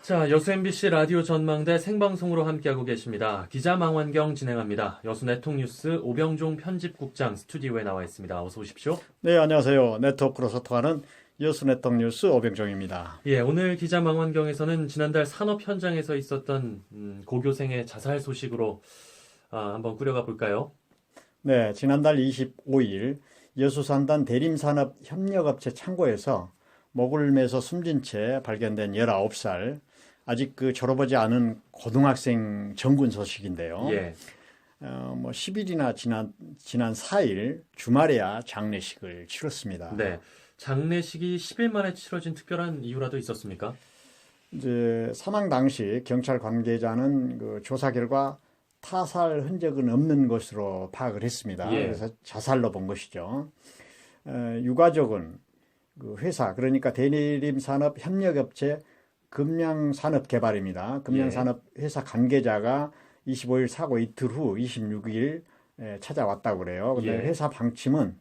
자, 여수 MBC 라디오 전망대 생방송으로 함께하고 계십니다. 기자망원경 진행합니다. 여수 네통뉴스 오병종 편집국장 스튜디오에 나와 있습니다. 어서 오십시오. 네, 안녕하세요. 네트워크로 소통하는 여수 네통뉴스 오병종입니다. 예, 오늘 기자망원경에서는 지난달 산업 현장에서 있었던 고교생의 자살 소식으로 한번 꾸려가 볼까요? 네, 지난달 25일 여수산단 대림산업협력업체 창고에서 목을 매서 숨진 채 발견된 19살 아직 졸업하지 않은 고등학생 정군 소식인데요. 예. 10일이나 지난 4일 주말에야 장례식을 치렀습니다. 네. 장례식이 10일 만에 치러진 특별한 이유라도 있었습니까? 이제 사망 당시 경찰 관계자는 조사 결과 타살 흔적은 없는 것으로 파악을 했습니다. 예. 그래서 자살로 본 것이죠. 유가족은 회사, 그러니까 대림산업협력업체 금양산업개발입니다. 금양산업회사 관계자가 25일 사고 이틀 후 26일 찾아왔다고 그래요. 근데 예. 회사 방침은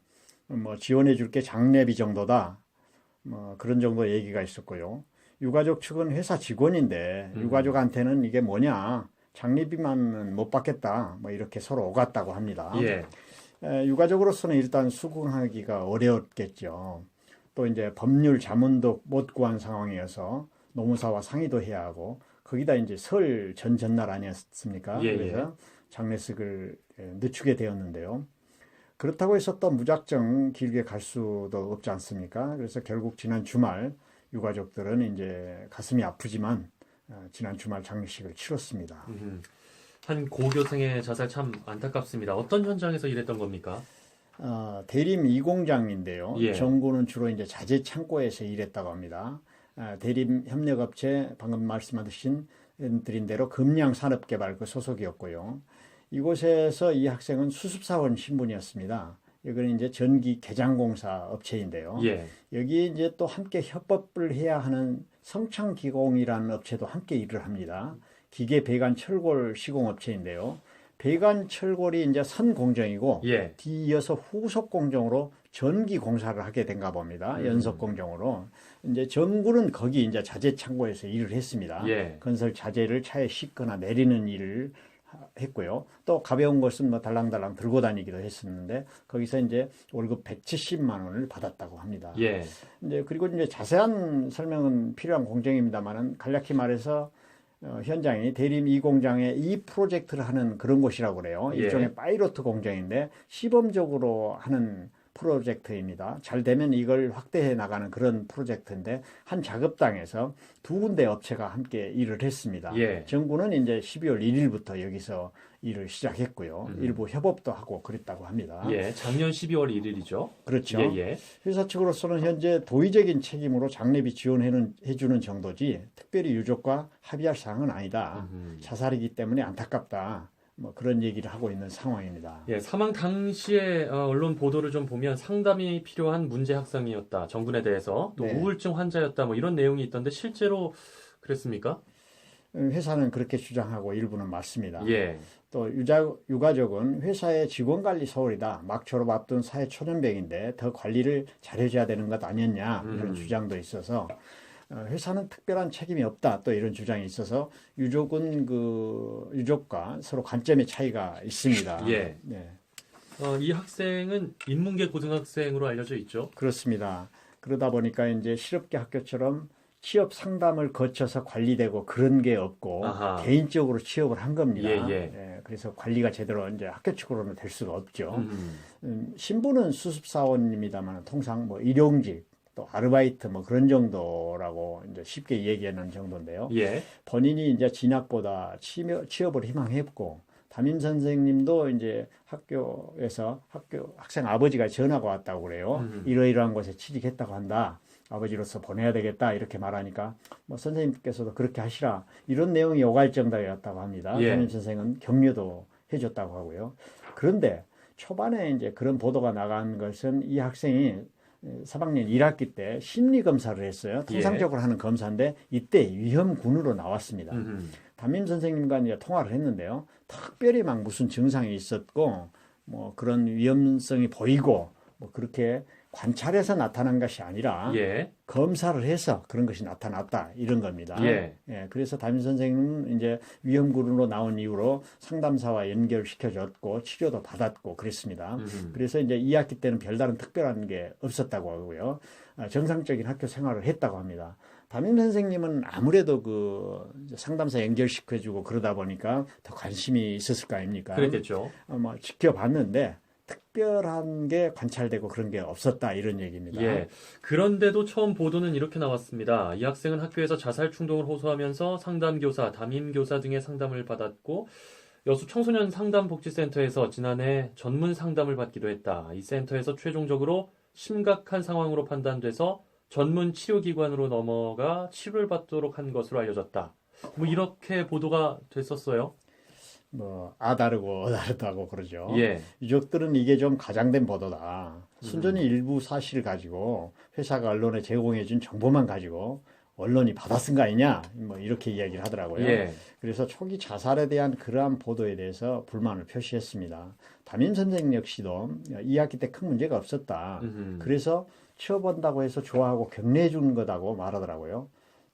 지원해 줄게 장례비 정도다. 그런 정도 얘기가 있었고요. 유가족 측은 회사 직원인데 유가족한테는 이게 뭐냐, 장례비만은 못 받겠다, 이렇게 서로 오갔다고 합니다. 예. 유가족으로서는 일단 수긍하기가 어려웠겠죠. 또 이제 법률 자문도 못 구한 상황이어서 노무사와 상의도 해야 하고, 거기다 이제 설 전날 아니었습니까? 예, 그래서 장례식을 늦추게 되었는데요. 그렇다고 해서 또 무작정 길게 갈 수도 없지 않습니까? 그래서 결국 지난 주말 유가족들은 이제 가슴이 아프지만 지난 주말 장례식을 치렀습니다. 한 고교생의 자살 참 안타깝습니다. 어떤 현장에서 일했던 겁니까? 대림 이공장인데요. 예. 정구는 주로 이제 자재 창고에서 일했다고 합니다. 대림 협력업체 방금 말씀하신 드린 대로 금양산업개발 소속이었고요. 이곳에서 이 학생은 수습사원 신분이었습니다. 여기는 이제 전기 개장공사 업체인데요. 예. 여기 이제 또 함께 협업을 해야 하는 성창기공이라는 업체도 함께 일을 합니다. 기계 배관 철골 시공업체인데요. 배관 철골이 이제 선 공정이고, 예. 뒤이어서 후속 공정으로 전기 공사를 하게 된가 봅니다. 연속 공정으로. 이제 정구는 거기 이제 자재 창고에서 일을 했습니다. 예. 건설 자재를 차에 싣거나 내리는 일을 했고요. 또 가벼운 것은 달랑달랑 들고 다니기도 했었는데, 거기서 이제 월급 170만 원을 받았다고 합니다. 예. 이제 그리고 이제 자세한 설명은 필요한 공정입니다만은, 간략히 말해서 현장이 대림 이 공장에 이 프로젝트를 하는 그런 곳이라고 그래요. 예. 일종의 파이로트 공장인데 시범적으로 하는 프로젝트입니다. 잘 되면 이걸 확대해 나가는 그런 프로젝트인데, 한 작업장에서 두 군데 업체가 함께 일을 했습니다. 예. 정부는 이제 12월 1일부터 여기서 일을 시작했고요. 일부 협업도 하고 그랬다고 합니다. 예. 작년 12월 1일이죠. 그렇죠. 예, 예. 회사 측으로서는 현재 도의적인 책임으로 장례비 지원해주는 정도지 특별히 유족과 합의할 사항은 아니다. 자살이기 때문에 안타깝다. 그런 얘기를 하고 있는 상황입니다. 예, 사망 당시에 언론 보도를 좀 보면 상담이 필요한 문제 학생이었다. 정군에 대해서 또 네. 우울증 환자였다. 이런 내용이 있던데 실제로 그랬습니까? 회사는 그렇게 주장하고 일부는 맞습니다. 예. 또 유가족은 회사의 직원관리 소홀이다. 막 졸업 앞둔 사회 초년생인데 더 관리를 잘해줘야 되는 것 아니었냐, 이런 주장도 있어서 회사는 특별한 책임이 없다, 또 이런 주장이 있어서 유족은 유족과 서로 관점의 차이가 있습니다. 예. 네. 이 학생은 인문계 고등학생으로 알려져 있죠. 그렇습니다. 그러다 보니까 이제 실업계 학교처럼 취업 상담을 거쳐서 관리되고 그런 게 없고, 아하. 개인적으로 취업을 한 겁니다. 예, 예. 네, 그래서 관리가 제대로 이제 학교 측으로는 될 수가 없죠. 신분은 수습사원입니다만 통상 일용직, 또 아르바이트 그런 정도라고 이제 쉽게 얘기하는 정도인데요. 예. 본인이 이제 진학보다 취업을 희망했고, 담임 선생님도 이제 학교에서 학생 아버지가 전화가 왔다고 그래요. 이러이러한 곳에 취직했다고 한다. 아버지로서 보내야 되겠다, 이렇게 말하니까 선생님께서도 그렇게 하시라, 이런 내용이 오갈 정도였다고 합니다. 예. 담임 선생은 격려도 해줬다고 하고요. 그런데 초반에 이제 그런 보도가 나간 것은 이 학생이 3학년 1학기 때 심리검사를 했어요. 통상적으로 하는 검사인데 이때 위험군으로 나왔습니다. 담임 선생님과 이제 통화를 했는데요. 특별히 무슨 증상이 있었고, 그런 위험성이 보이고, 그렇게 관찰해서 나타난 것이 아니라 예. 검사를 해서 그런 것이 나타났다 이런 겁니다. 예. 그래서 담임 선생님은 이제 위험군으로 나온 이후로 상담사와 연결시켜줬고 치료도 받았고 그랬습니다. 그래서 이제 2학기 때는 별다른 특별한 게 없었다고 하고요. 정상적인 학교 생활을 했다고 합니다. 담임 선생님은 아무래도 그 상담사 연결시켜주고 그러다 보니까 더 관심이 있었을 거 아닙니까? 그랬겠죠. 뭐 지켜봤는데 특별한 게 관찰되고 그런 게 없었다 이런 얘기입니다. 예. 그런데도 처음 보도는 이렇게 나왔습니다. 이 학생은 학교에서 자살 충동을 호소하면서 상담교사, 담임교사 등의 상담을 받았고 여수 청소년 상담복지센터에서 지난해 전문 상담을 받기도 했다. 이 센터에서 최종적으로 심각한 상황으로 판단돼서 전문 치료기관으로 넘어가 치료를 받도록 한 것으로 알려졌다. 뭐 이렇게 보도가 됐었어요. 뭐 아다르고 어다르다고 그러죠. 예. 유족들은 이게 좀 과장된 보도다. 순전히 일부 사실을 가지고 회사가 언론에 제공해준 정보만 가지고 언론이 받아쓴 거 아니냐 뭐 이렇게 이야기를 하더라고요. 예. 그래서 초기 자살에 대한 그러한 보도에 대해서 불만을 표시했습니다. 담임 선생님 역시도 2학기 때 큰 문제가 없었다. 그래서 치워본다고 해서 좋아하고 격려해 주는 거다고 말하더라고요.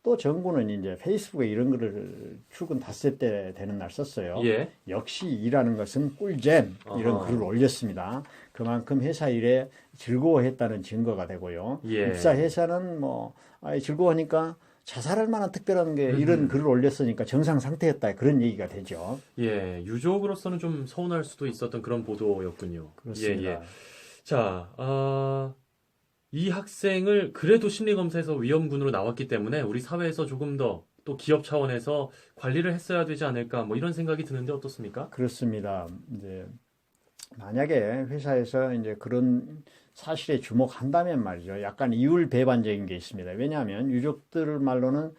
또 정부는 이제 페이스북에 이런 글을 출근 닷새 때 되는 날 썼어요. 예. 역시 일하는 것은 꿀잼 이런 글을 올렸습니다. 그만큼 회사 일에 즐거워했다는 증거가 되고요. 예. 입사 회사는 뭐 즐거워하니까 자살할 만한 특별한 게 이런 글을 올렸으니까 정상 상태였다 그런 얘기가 되죠. 예. 유족으로서는 좀 서운할 수도 있었던 그런 보도였군요. 그렇습니다. 예. 자, 이 학생을 그래도 심리검사에서 위험군으로 나왔기 때문에 우리 사회에서 조금 더 또 기업 차원에서 관리를 했어야 되지 않을까 뭐 이런 생각이 드는데 어떻습니까? 그렇습니다. 이제 만약에 회사에서 이제 그런 사실에 주목한다면 말이죠. 약간 이율 배반적인 게 있습니다. 왜냐하면 유족들 말로는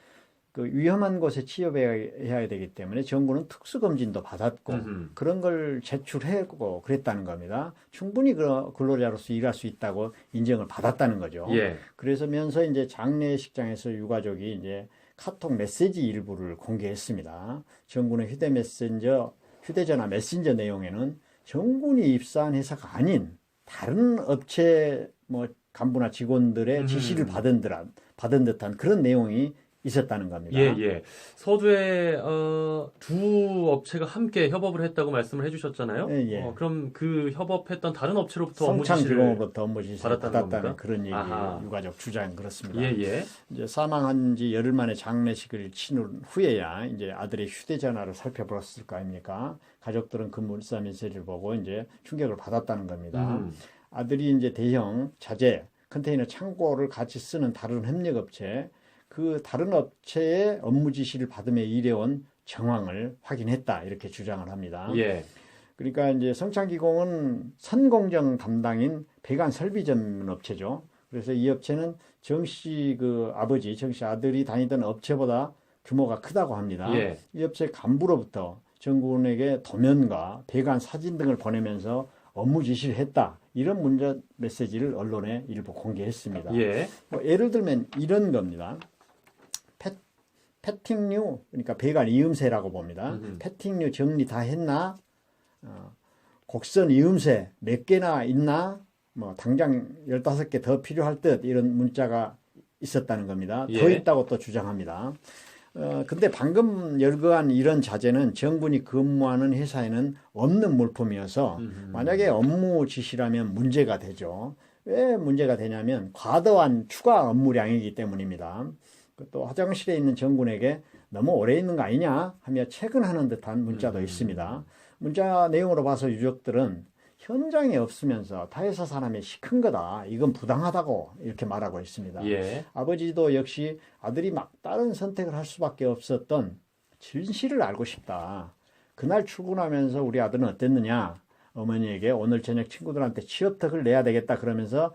그 위험한 곳에 취업해야 되기 때문에 정부는 특수검진도 받았고 그런 걸 제출했고 그랬다는 겁니다. 충분히 근로자로서 일할 수 있다고 인정을 받았다는 거죠. 예. 그래서면서 이제 장례식장에서 유가족이 이제 카톡 메시지 일부를 공개했습니다. 정부는 휴대전화 메신저 내용에는 정군이 입사한 회사가 아닌 다른 업체 뭐 간부나 직원들의 지시를 받은 듯한 그런 내용이 있었다는 겁니다. 예. 서두에 두 업체가 함께 협업을 했다고 말씀을 해주셨잖아요. 예. 그럼 그 협업했던 다른 업체로부터 업무 지시를 성창기공으로부터 업무 지시를 받았다는 겁니까? 그런 얘기 아하. 유가족 주장 그렇습니다. 예. 이제 사망한 지 열흘 만에 장례식을 치른 후에야 이제 아들의 휴대전화를 살펴봤을 거 아닙니까? 가족들은 그 문자 메시지를 보고 이제 충격을 받았다는 겁니다. 아들이 이제 대형 자재 컨테이너 창고를 같이 쓰는 다른 협력업체 그 다른 업체의 업무 지시를 받으며 일해온 정황을 확인했다 이렇게 주장을 합니다. 예. 그러니까 이제 성창기공은 선공정 담당인 배관 설비 전문 업체죠. 그래서 이 업체는 정씨 그 아버지, 정씨 아들이 다니던 업체보다 규모가 크다고 합니다. 예. 이 업체 간부로부터 정군에게 도면과 배관 사진 등을 보내면서 업무 지시를 했다. 이런 문자 메시지를 언론에 일부 공개했습니다. 예. 뭐 예를 들면 이런 겁니다. 패팅류, 그러니까 배관 이음새라고 봅니다. 패팅류 정리 다 했나? 곡선 이음새 몇 개나 있나? 뭐 당장 15개 더 필요할 듯 이런 문자가 있었다는 겁니다. 더 예. 있다고 또 주장합니다. 근데 방금 열거한 이런 자재는 정군이 근무하는 회사에는 없는 물품이어서 만약에 업무 지시라면 문제가 되죠. 왜 문제가 되냐면 과도한 추가 업무량이기 때문입니다. 또 화장실에 있는 정군에게 너무 오래 있는 거 아니냐 하며 체근하는 듯한 문자도 있습니다. 문자 내용으로 봐서 유족들은 현장에 없으면서 타회사 사람이 시킨 거다. 이건 부당하다고 이렇게 말하고 있습니다. 예. 아버지도 역시 아들이 막 다른 선택을 할 수밖에 없었던 진실을 알고 싶다. 그날 출근하면서 우리 아들은 어땠느냐. 어머니에게 오늘 저녁 친구들한테 취업턱을 내야 되겠다 그러면서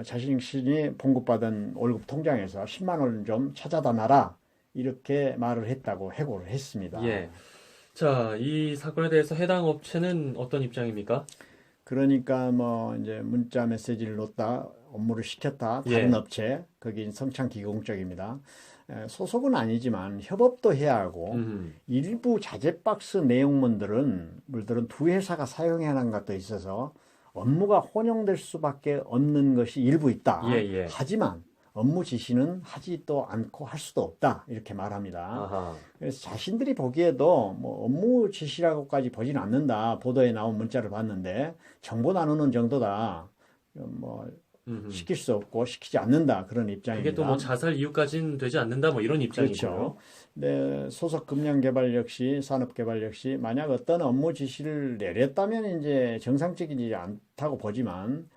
자신이 봉급받은 월급 통장에서 10만 원을 좀 찾아다 놔라. 이렇게 말을 했다고 해고를 했습니다. 예. 자, 이 사건에 대해서 해당 업체는 어떤 입장입니까? 그러니까 뭐 이제 문자 메시지를 놓다 업무를 시켰다 다른 예. 업체 거긴 성창기공 쪽입니다. 소속은 아니지만 협업도 해야 하고 일부 자재 박스 내용물들은 두 회사가 사용해 하는 것도 있어서 업무가 혼용될 수밖에 없는 것이 일부 있다. 예, 예. 하지만 업무 지시는 하지도 않고 할 수도 없다. 이렇게 말합니다. 아하. 그래서 자신들이 보기에도 뭐 업무 지시라고까지 보진 않는다. 보도에 나온 문자를 봤는데 정보 나누는 정도다. 뭐 시킬 수 없고 시키지 않는다. 그런 입장입니다. 그게 또 뭐 자살 이유까지는 되지 않는다. 뭐 이런 입장이고요. 그렇죠. 네, 소속 금융개발 역시 산업개발 역시 만약 어떤 업무 지시를 내렸다면 이제 정상적이지 않다고 보지만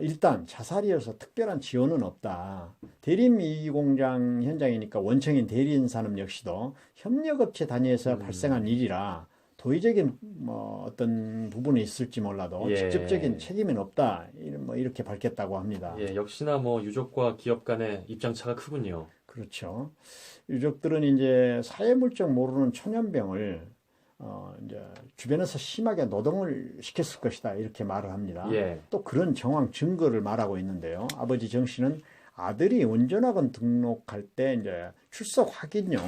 일단 자살이어서 특별한 지원은 없다. 대림이공장 현장이니까 원청인 대리인산업 역시도 협력업체 단위에서 발생한 일이라 도의적인 뭐 어떤 부분이 있을지 몰라도 예. 직접적인 책임은 없다. 뭐 이렇게 밝혔다고 합니다. 예, 역시나 뭐 유족과 기업 간의 입장 차가 크군요. 그렇죠. 유족들은 이제 사회물적 모르는 초년병을 이제 주변에서 심하게 노동을 시켰을 것이다 이렇게 말을 합니다. 예. 또 그런 정황 증거를 말하고 있는데요. 아버지 정 씨는 아들이 운전학원 등록할 때 이제 출석 확인용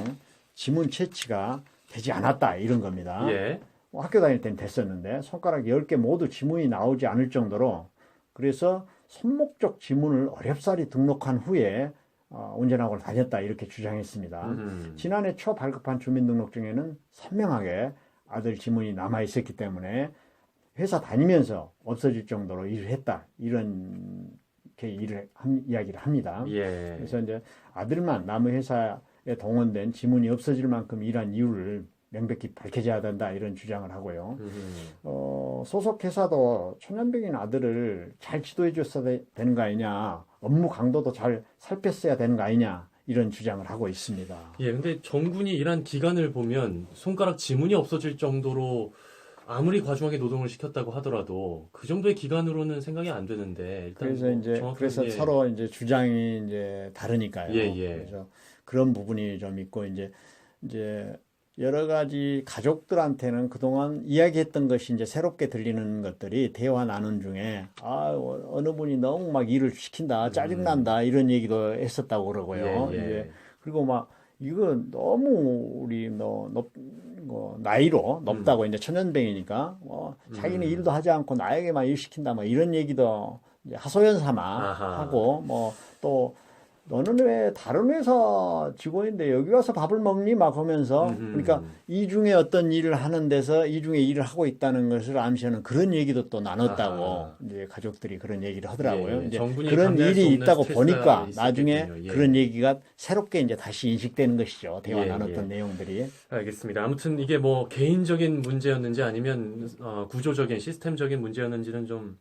지문 채취가 되지 않았다 이런 겁니다. 예. 학교 다닐 때는 됐었는데 손가락 10개 모두 지문이 나오지 않을 정도로 그래서 손목적 지문을 어렵사리 등록한 후에 운전학원을 다녔다 이렇게 주장했습니다. 지난해 초 발급한 주민등록증에는 선명하게 아들 지문이 남아 있었기 때문에 회사 다니면서 없어질 정도로 일을 했다 이런 이야기를 합니다. 예. 그래서 이제 아들만 남의 회사에 동원된 지문이 없어질 만큼 일한 이유를 명백히 밝혀져야 된다 이런 주장을 하고요. 소속 회사도 초년병인 아들을 잘 지도해 줬어야 되는 거 아니냐, 업무 강도도 잘 살폈어야 되는 거 아니냐 이런 주장을 하고 있습니다. 예, 근데 정군이 일한 기간을 보면 손가락 지문이 없어질 정도로 아무리 과중하게 노동을 시켰다고 하더라도 그 정도의 기간으로는 생각이 안 되는데 일단 그래서 뭐 이제 정확하게 그래서 서로 이제 주장이 이제 다르니까요. 예, 예. 그래서 그런 부분이 좀 있고 이제 여러 가지 가족들한테는 그동안 이야기했던 것이 이제 새롭게 들리는 것들이 대화 나눈 중에 어느 분이 너무 막 일을 시킨다 짜증난다 이런 얘기도 했었다고 그러고요. 예, 예. 이제 그리고 막 이거 너무 우리 나이로 높다고 이제 천연병이니까 자기는 일도 하지 않고 나에게만 일 시킨다 뭐 이런 얘기도 이제 하소연 삼아 아하. 하고 뭐 또 너는 왜 다른 회사 직원인데 여기 와서 밥을 먹니? 막 하면서 그러니까 이 중에 어떤 일을 하는 데서 이 중에 일을 하고 있다는 것을 암시하는 그런 얘기도 또 나눴다고 아하. 이제 가족들이 그런 얘기를 하더라고요. 예, 이제 정군이 그런 감내할 수 일이 없는 있다고 스트레스가 보니까 있었겠군요. 나중에 예. 그런 얘기가 새롭게 이제 다시 인식되는 것이죠. 대화 예, 나눴던 예. 내용들이. 알겠습니다. 아무튼 이게 뭐 개인적인 문제였는지 아니면 구조적인 시스템적인 문제였는지는 좀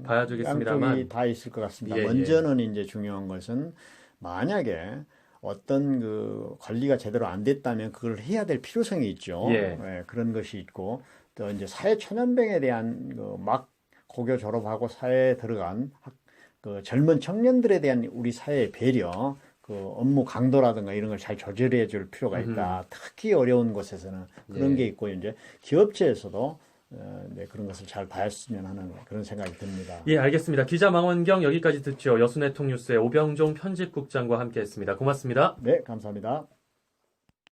봐야 되겠습니다만 양쪽이 다 있을 것 같습니다. 예, 먼저는 이제 중요한 것은 만약에 어떤 그 관리가 제대로 안 됐다면 그걸 해야 될 필요성이 있죠. 예. 그런 것이 있고 또 이제 사회 초년병에 대한 막 고교 졸업하고 사회에 들어간 그 젊은 청년들에 대한 우리 사회의 배려, 그 업무 강도라든가 이런 걸 잘 조절해 줄 필요가 있다. 특히 어려운 곳에서는 그런 예. 게 있고 이제 기업체에서도 네, 그런 것을 잘 봤으면 하는 그런 생각이 듭니다. 예, 알겠습니다. 기자 망원경 여기까지 듣죠. 여수네통뉴스의 오병종 편집국장과 함께했습니다. 고맙습니다. 네, 감사합니다.